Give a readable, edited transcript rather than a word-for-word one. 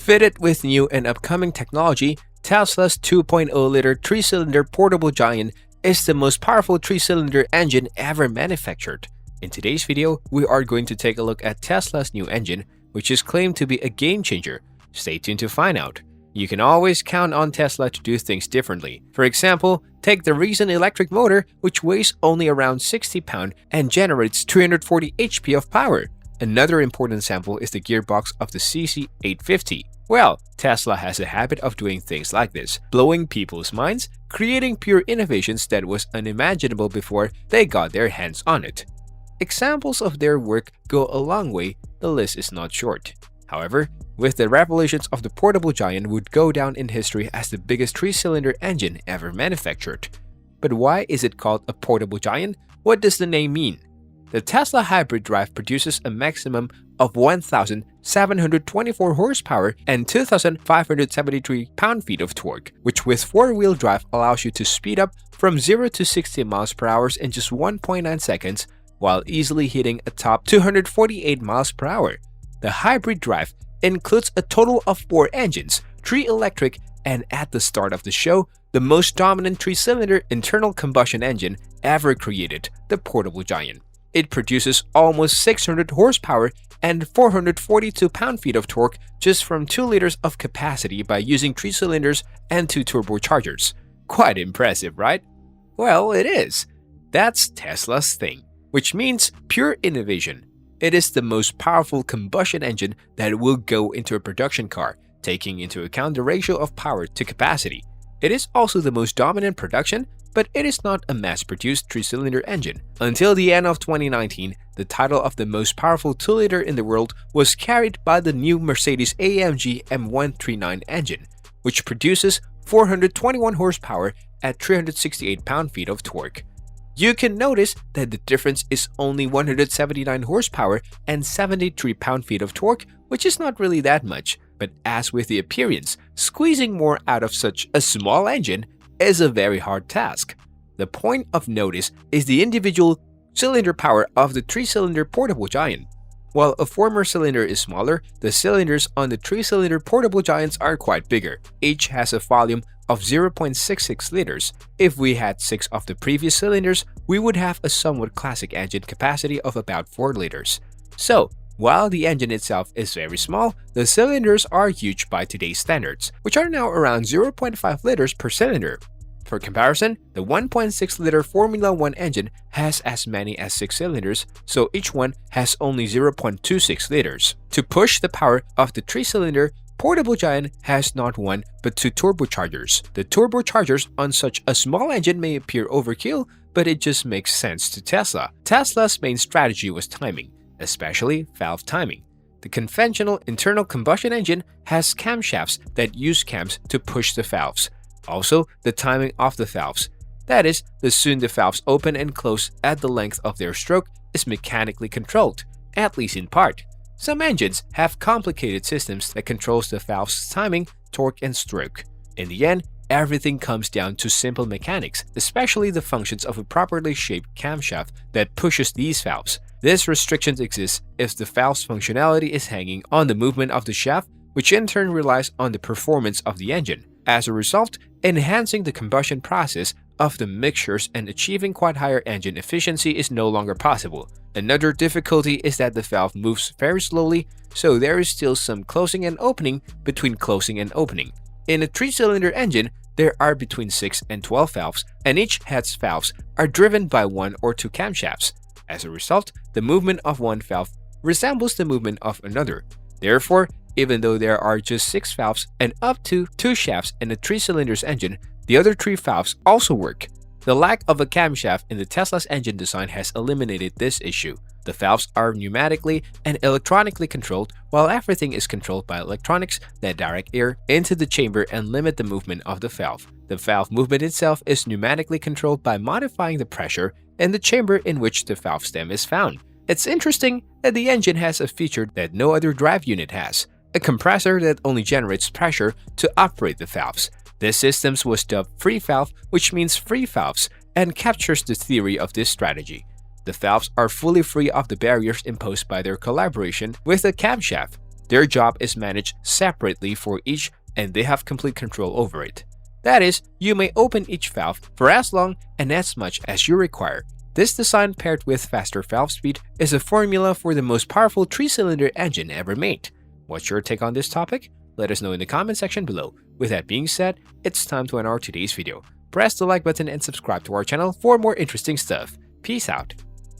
Fitted with new and upcoming technology, Tesla's 2.0-liter 3-cylinder portable giant is the most powerful 3-cylinder engine ever manufactured. In today's video, we are going to take a look at Tesla's new engine, which is claimed to be a game-changer. Stay tuned to find out. You can always count on Tesla to do things differently. For example, take the recent electric motor, which weighs only around 60 pounds and generates 340 HP of power. Another important sample is the gearbox of the CC850. Well, Tesla has a habit of doing things like this, blowing people's minds, creating pure innovations that was unimaginable before they got their hands on it. Examples of their work go a long way, the list is not short. However, with the revelations of the portable giant would go down in history as the biggest 3-cylinder engine ever manufactured. But why is it called a portable giant? What does the name mean? The Tesla hybrid drive produces a maximum of 1,724 horsepower and 2,573 pound-feet of torque, which with 4-wheel drive allows you to speed up from 0 to 60 miles per hour in just 1.9 seconds, while easily hitting a top 248 miles per hour. The hybrid drive includes a total of 4 engines, 3 electric, and at the start of the show, the most dominant 3-cylinder internal combustion engine ever created, the portable giant. It produces almost 600 horsepower and 442 pound-feet of torque just from 2 liters of capacity by using 3 cylinders and 2 turbochargers. Quite impressive, right? Well, it is. That's Tesla's thing, which means pure innovation. It is the most powerful combustion engine that will go into a production car, taking into account the ratio of power to capacity. It is also the most dominant production, but it is not a mass-produced 3-cylinder engine. Until the end of 2019, the title of the most powerful 2-liter in the world was carried by the new Mercedes-AMG M139 engine, which produces 421 horsepower at 368 pound-feet of torque. You can notice that the difference is only 179 horsepower and 73 pound-feet of torque, which is not really that much. But as with the appearance, squeezing more out of such a small engine is a very hard task. The point of notice is the individual cylinder power of the 3-cylinder portable giant. While a former cylinder is smaller, the cylinders on the 3-cylinder portable giants are quite bigger. Each has a volume of 0.66 liters. If we had 6 of the previous cylinders, we would have a somewhat classic engine capacity of about 4 liters. So, while the engine itself is very small, the cylinders are huge by today's standards, which are now around 0.5 liters per cylinder. For comparison, the 1.6-liter Formula 1 engine has as many as 6 cylinders, so each one has only 0.26 liters. To push the power of the 3-cylinder, portable giant has not 1 but 2 turbochargers. The turbochargers on such a small engine may appear overkill, but it just makes sense to Tesla. Tesla's main strategy was timing, especially valve timing. The conventional internal combustion engine has camshafts that use cams to push the valves. Also, the timing of the valves, that is, the soon the valves open and close at the length of their stroke, is mechanically controlled, at least in part. Some engines have complicated systems that controls the valve's timing, torque, and stroke. In the end, everything comes down to simple mechanics, especially the functions of a properly shaped camshaft that pushes these valves. This restriction exists if the valve's functionality is hanging on the movement of the shaft, which in turn relies on the performance of the engine. As a result, enhancing the combustion process of the mixtures and achieving quite higher engine efficiency is no longer possible. Another difficulty is that the valve moves very slowly, so there is still some closing and opening between closing and opening. In a 3-cylinder engine, there are between 6 and 12 valves, and each head's valves are driven by 1 or 2 camshafts. As a result, the movement of one valve resembles the movement of another. Therefore, even though there are just 6 valves and up to 2 shafts in a 3-cylinder engine, the other 3 valves also work. The lack of a camshaft in the Tesla's engine design has eliminated this issue. The valves are pneumatically and electronically controlled, while everything is controlled by electronics that direct air into the chamber and limit the movement of the valve. The valve movement itself is pneumatically controlled by modifying the pressure in the chamber in which the valve stem is found. It's interesting that the engine has a feature that no other drive unit has, a compressor that only generates pressure to operate the valves. This system was dubbed free valve, which means free valves, and captures the theory of this strategy. The valves are fully free of the barriers imposed by their collaboration with the camshaft. Their job is managed separately for each and they have complete control over it. That is, you may open each valve for as long and as much as you require. This design paired with faster valve speed is a formula for the most powerful 3-cylinder engine ever made. What's your take on this topic? Let us know in the comment section below. With that being said, it's time to end our today's video. Press the like button and subscribe to our channel for more interesting stuff. Peace out.